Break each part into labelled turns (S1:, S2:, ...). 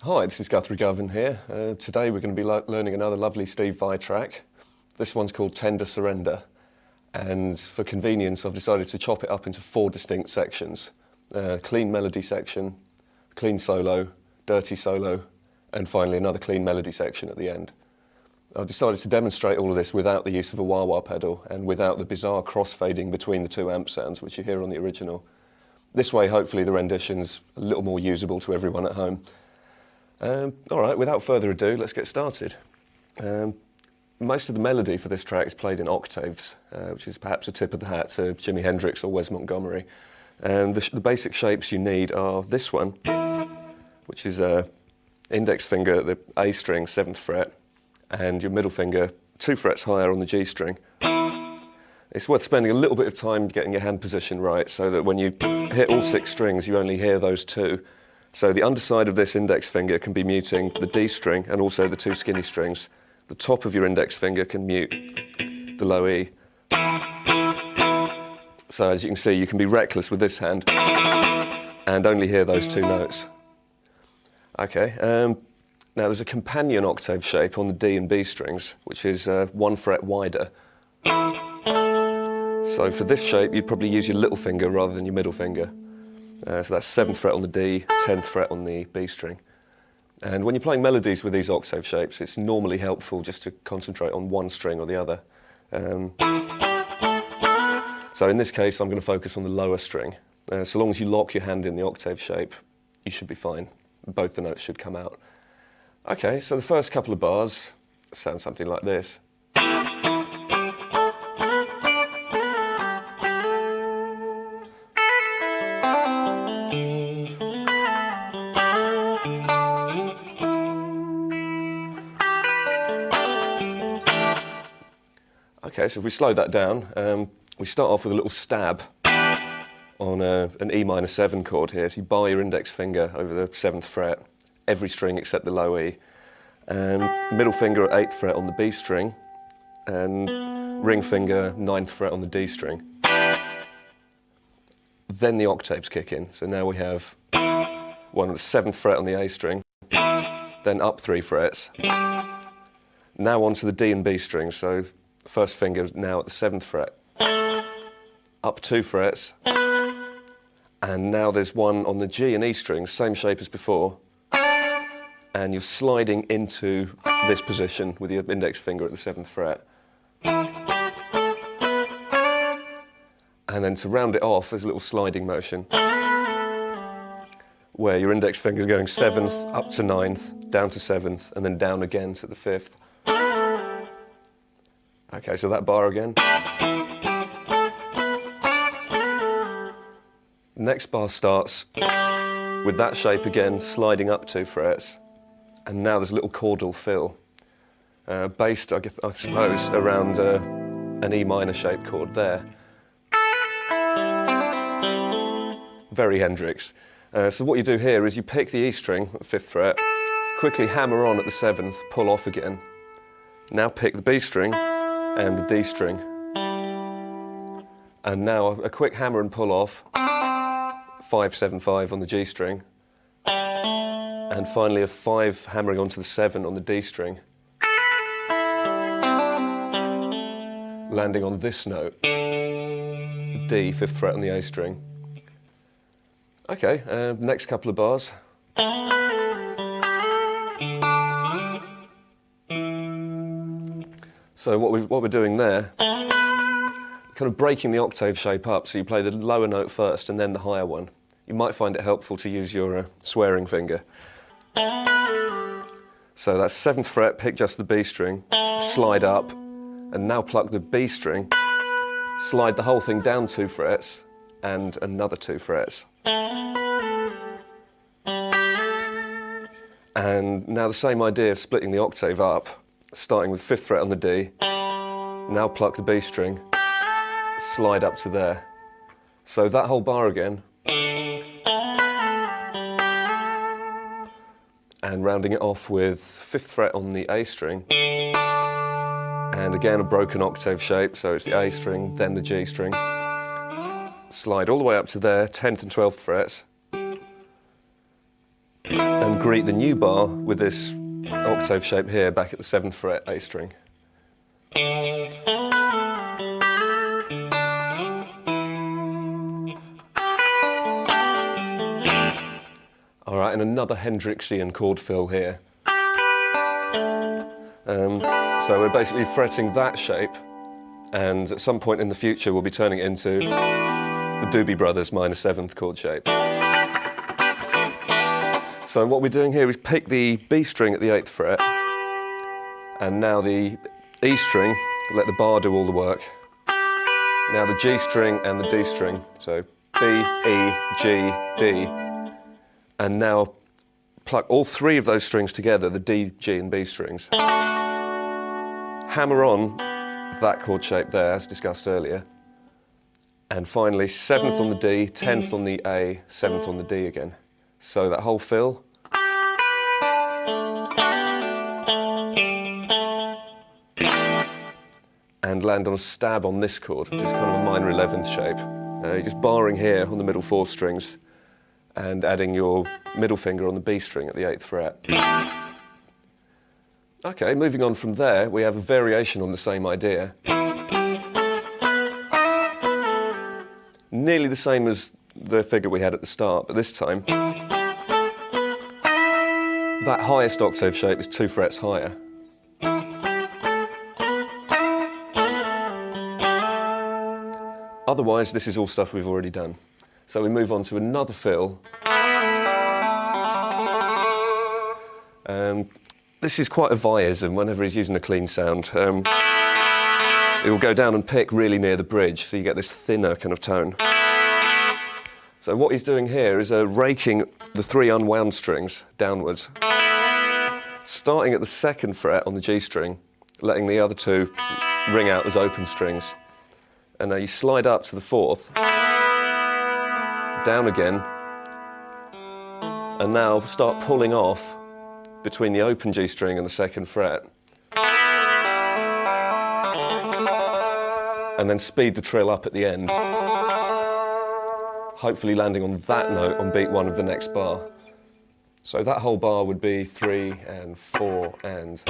S1: Hi, this is Guthrie Govan here. Today we're going to be learning another lovely Steve Vai track. This one's called Tender Surrender, and for convenience I've decided to chop it up into 4 distinct sections. Clean melody section, clean solo, dirty solo, and finally another clean melody section at the end. I've decided to demonstrate all of this without the use of a wah-wah pedal and without the bizarre crossfading between the 2 amp sounds which you hear on the original. This way hopefully the rendition's a little more usable to everyone at home. Alright, without further ado, let's get started. Most of the melody for this track is played in octaves, which is perhaps a tip of the hat to Jimi Hendrix or Wes Montgomery. And the basic shapes you need are this one, which is index finger at the A string, 7th fret, and your middle finger 2 frets higher on the G string. It's worth spending a little bit of time getting your hand position right so that when you hit all 6 strings you only hear those 2. So the underside of this index finger can be muting the D string and also the 2 skinny strings. The top of your index finger can mute the low E. So as you can see, you can be reckless with this hand and only hear those 2 notes. Okay, now there's a companion octave shape on the D and B strings, which is 1 fret wider. So for this shape, you'd probably use your little finger rather than your middle finger. So that's 7th fret on the D, 10th fret on the B string. And when you're playing melodies with these octave shapes, it's normally helpful just to concentrate on one string or the other. So in this case, I'm going to focus on the lower string. So long as you lock your hand in the octave shape, you should be fine. Both the notes should come out. Okay, so the first couple of bars sound something like this. Okay, so if we slow that down, we start off with a little stab on an E minor 7 chord here. So you bar your index finger over the 7th fret, every string except the low E, and middle finger at 8th fret on the B string, and ring finger 9th fret on the D string. Then the octaves kick in. So now we have one at the 7th fret on the A string, then up 3 frets, now onto the D and B strings. So first finger is now at the 7th fret, up 2 frets, and now there's one on the G and E strings, same shape as before, and you're sliding into this position with your index finger at the 7th fret. And then to round it off, there's a little sliding motion where your index finger is going 7th, up to 9th, down to 7th, and then down again to the 5th. Okay, so that bar again. Next bar starts with that shape again, sliding up 2 frets, and now there's a little chordal fill, based, I suppose, around an E minor shaped chord there. Very Hendrix. So what you do here is you pick the E string at 5th fret, quickly hammer on at the 7th, pull off again. Now pick the B string and the D string, and now a quick hammer and pull off, 5, 7, 5 on the G string, and finally a 5 hammering onto the 7 on the D string, landing on this note, the D, 5th fret on the A string. Okay, next couple of bars. So what we're doing there, kind of breaking the octave shape up, so you play the lower note first and then the higher one. You might find it helpful to use your swearing finger. So that's 7th fret, pick just the B string, slide up, and now pluck the B string, slide the whole thing down 2 frets, and another 2 frets. And now the same idea of splitting the octave up, starting with 5th fret on the D, now pluck the B string, slide up to there. So that whole bar again, and rounding it off with 5th fret on the A string, and again a broken octave shape, so it's the A string, then the G string, slide all the way up to there, 10th and 12th frets, and greet the new bar with this octave shape here back at the 7th fret A string. Alright, and another Hendrixian chord fill here. So we're basically fretting that shape, and at some point in the future we'll be turning it into the Doobie Brothers minor 7th chord shape. So what we're doing here is pick the B string at the 8th fret, and now the E string, let the bar do all the work. Now the G string and the D string, so B, E, G, D, and now pluck all three of those strings together, the D, G and B strings. Hammer on that chord shape there, as discussed earlier. And finally, 7th on the D, 10th on the A, 7th on the D again. So that whole fill. And land on a stab on this chord, which is kind of a minor 11th shape. You're just barring here on the middle 4 strings and adding your middle finger on the B string at the 8th fret. Okay, moving on from there, we have a variation on the same idea. Nearly the same as the figure we had at the start, but this time that highest octave shape is 2 frets higher. Otherwise, this is all stuff we've already done. So we move on to another fill. This is quite a Vyism whenever he's using a clean sound. It will go down and pick really near the bridge, so you get this thinner kind of tone. So what he's doing here is raking the 3 unwound strings downwards, starting at the 2nd fret on the G string, letting the other 2 ring out as open strings. And now you slide up to the 4th, down again, and now start pulling off between the open G string and the 2nd fret. And then speed the trill up at the end, hopefully landing on that note on beat 1 of the next bar. So that whole bar would be 3 and 4 and...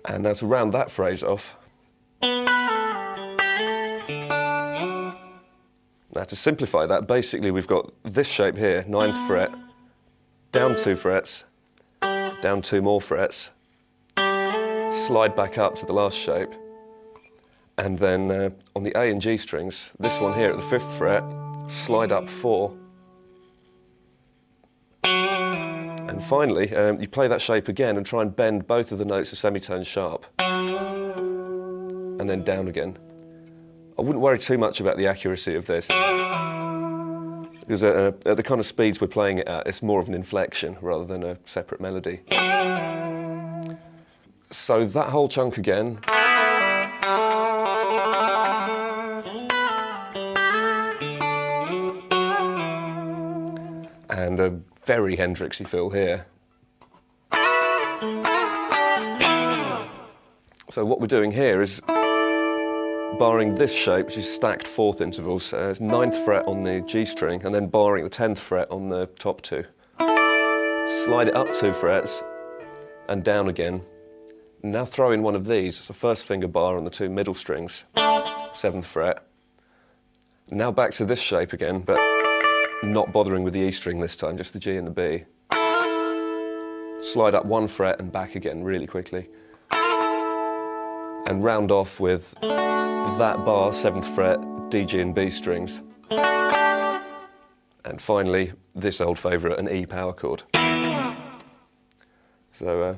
S1: And now to round that phrase off. Now to simplify that, basically we've got this shape here, 9th fret, down 2 frets, down 2 more frets, slide back up to the last shape, and then on the A and G strings, this one here at the 5th fret, slide up 4, and finally you play that shape again and try and bend both of the notes a semitone sharp, and then down again. I wouldn't worry too much about the accuracy of this, because at the kind of speeds we're playing it at, it's more of an inflection rather than a separate melody. So that whole chunk again. And a very Hendrixy fill here. So what we're doing here is barring this shape, which is stacked 4th intervals, it's 9th fret on the G string, and then barring the 10th fret on the top 2. Slide it up 2 frets, and down again. Now throw in one of these, it's a 1st finger bar on the 2 middle strings, 7th fret. Now back to this shape again, but not bothering with the E string this time, just the G and the B. Slide up 1 fret and back again really quickly. And round off with that bar, 7th fret, D, G and B strings. And finally, this old favourite, an E power chord. So